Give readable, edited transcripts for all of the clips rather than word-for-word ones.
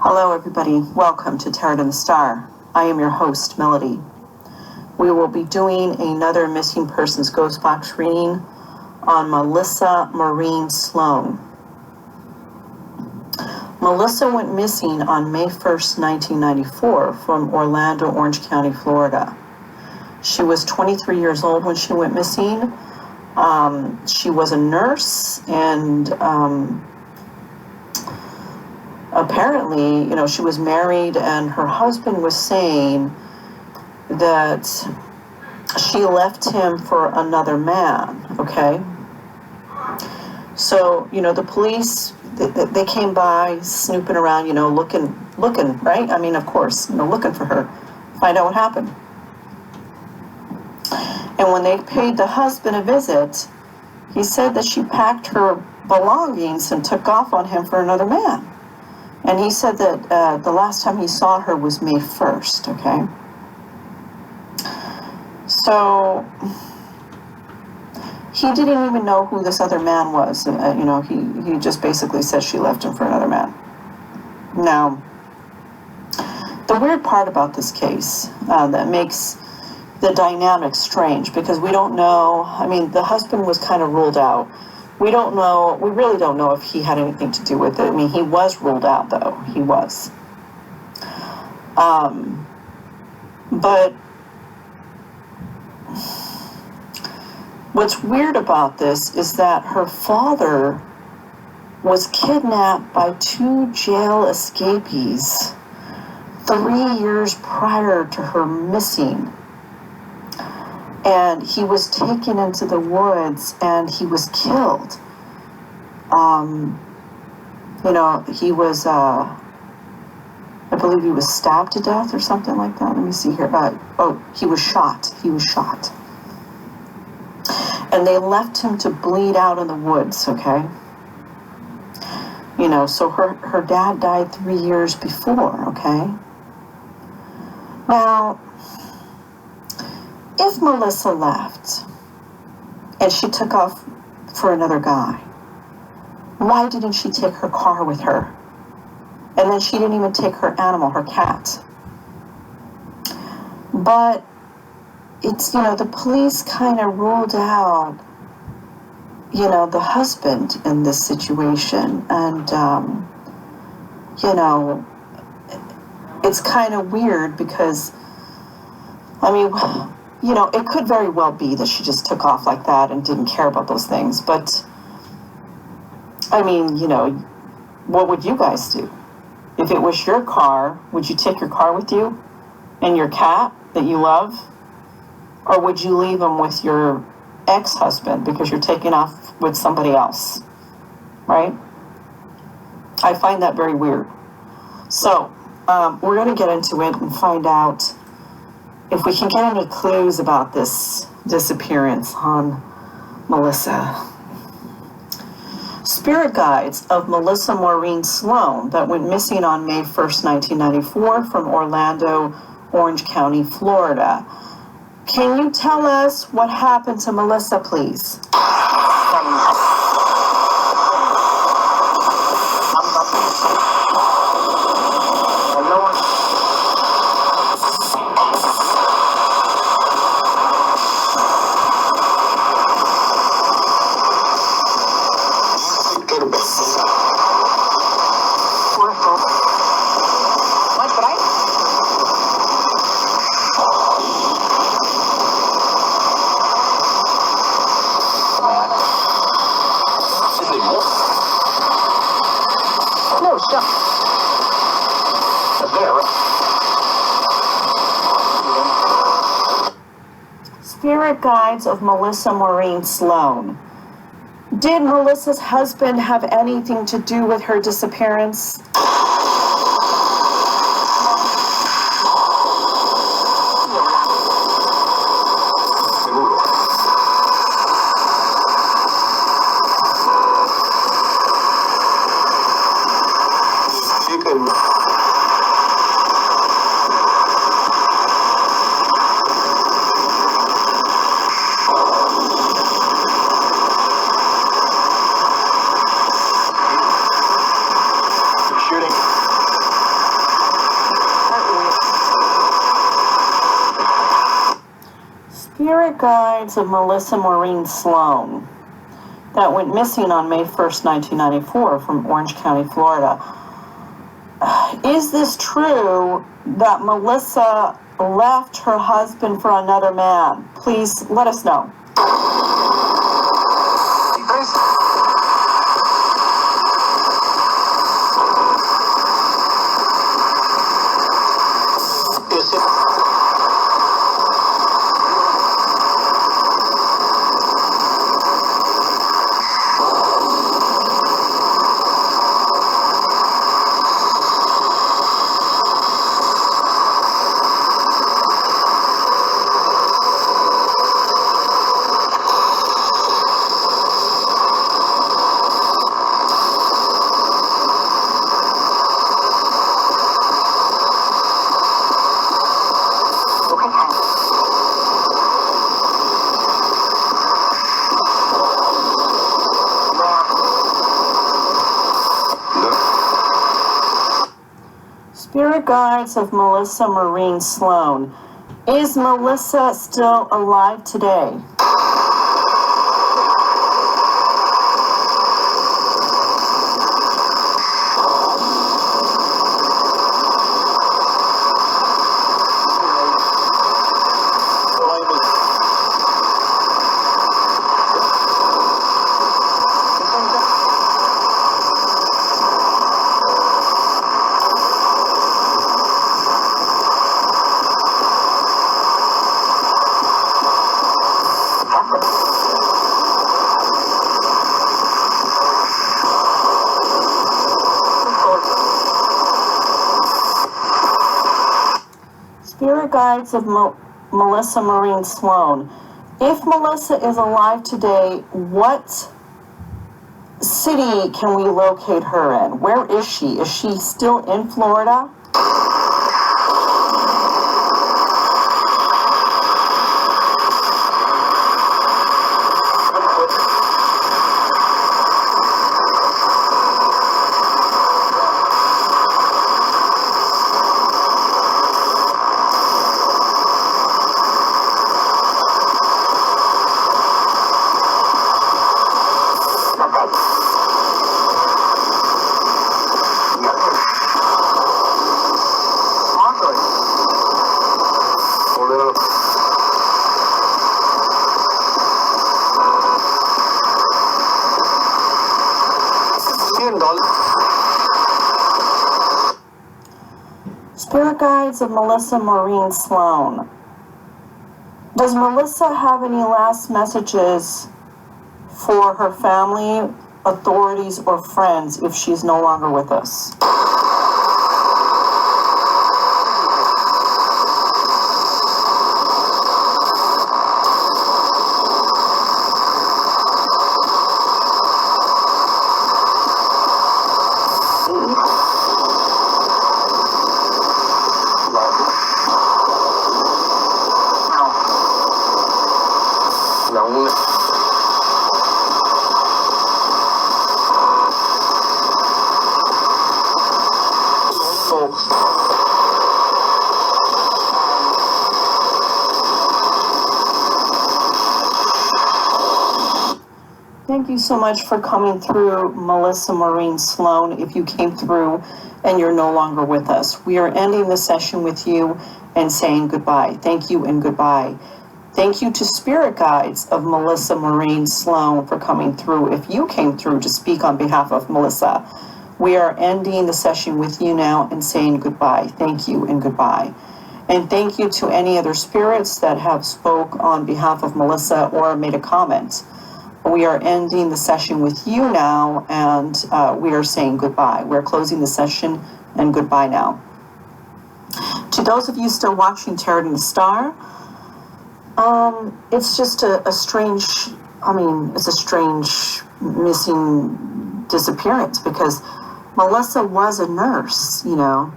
Hello everybody, welcome to Tarot and the Star. I am your host, Melody. We will be doing another missing persons ghost box reading on Melisa Maureen Sloan. Melisa went missing on May 1st, 1994 from Orlando, Orange County, Florida. She was 23 years old when she went missing. She was a nurse and apparently, she was married, and her husband was saying that she left him for another man, okay? So, the police, they came by snooping around, looking, right? I mean, of course, looking for her, find out what happened. And when they paid the husband a visit, he said that she packed her belongings and took off on him for another man. And he said that the last time he saw her was May 1st, okay? So, he didn't even know who this other man was. He just basically said she left him for another man. Now, the weird part about this case that makes the dynamic strange, because we don't know, the husband was kind of ruled out. We really don't know if he had anything to do with it. He was ruled out, though. He was. But what's weird about this is that her father was kidnapped by 2 jail escapees 3 years prior to her missing. And he was taken into the woods and he was killed. He was, I believe he was stabbed to death or something like that. Let me see here. He was shot. He was shot. And they left him to bleed out in the woods, okay? So her dad died 3 years before, okay? Now, if Melisa left and she took off for another guy, why didn't she take her car with her? And then she didn't even take her animal, her cat. But it's, the police kind of ruled out, the husband in this situation. And, it's kind of weird because, it could very well be that she just took off like that and didn't care about those things. But, what would you guys do? If it was your car, would you take your car with you and your cat that you love? Or would you leave him with your ex-husband because you're taking off with somebody else? Right? I find that very weird. So, we're going to get into it and find out if we can get any clues about this disappearance on Melisa. Spirit guides of Melisa Maureen Sloan that went missing on May 1st, 1994 from Orlando, Orange County, Florida. Can you tell us what happened to Melisa, please? Spirit guides of Melisa Maureen Sloan. Did Melisa's husband have anything to do with her disappearance? Shooting. Spirit guides of Melisa Maureen Sloan that went missing on May 1st, 1994 from Orange County, Florida. Is this true that Melisa left her husband for another man? Please let us know. Spirit guides of Melisa Maureen Sloan. Is Melisa still alive today? Spirit guides of Melisa Maureen Sloan. If Melisa is alive today, what city can we locate her in? Where is she? Is she still in Florida? Spirit guides of Melisa Maureen Sloan. Does Melisa have any last messages for her family, authorities, or friends if she's no longer with us? Thank you so much for coming through, Melisa Maureen Sloan, if you came through and you're no longer with us. We are ending the session with you and saying goodbye. Thank you and goodbye. Thank you to Spirit Guides of Melisa Maureen Sloan for coming through. If you came through to speak on behalf of Melisa, we are ending the session with you now and saying goodbye. Thank you and goodbye. And thank you to any other spirits that have spoke on behalf of Melisa or made a comment. We are ending the session with you now, and we are saying goodbye. We're closing the session, and goodbye now. To those of you still watching Tarot and the Star, it's just a strange, it's a strange missing disappearance, because Melisa was a nurse, you know.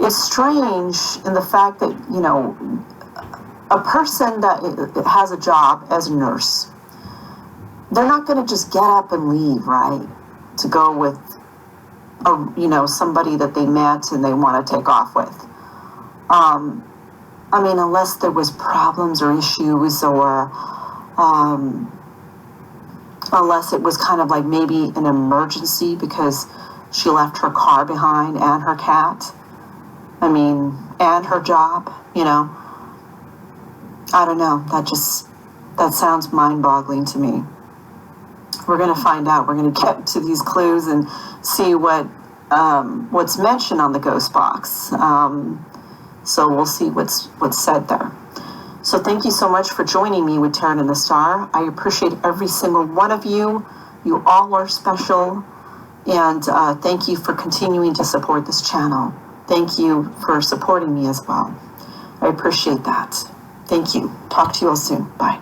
It's strange in the fact that, you know, a person that has a job as a nurse, they're not going to just get up and leave, right? To go with, somebody that they met and they want to take off with. I mean, unless there was problems or issues, or unless it was kind of like maybe an emergency because she left her car behind and her cat. I mean, and her job, you know. I don't know. That sounds mind-boggling to me. We're going to find out. We're going to get to these clues and see what's mentioned on the ghost box. So we'll see what's said there. So thank you so much for joining me with Tarot and the Star. I appreciate every single one of you. You all are special. And thank you for continuing to support this channel. Thank you for supporting me as well. I appreciate that. Thank you. Talk to you all soon. Bye.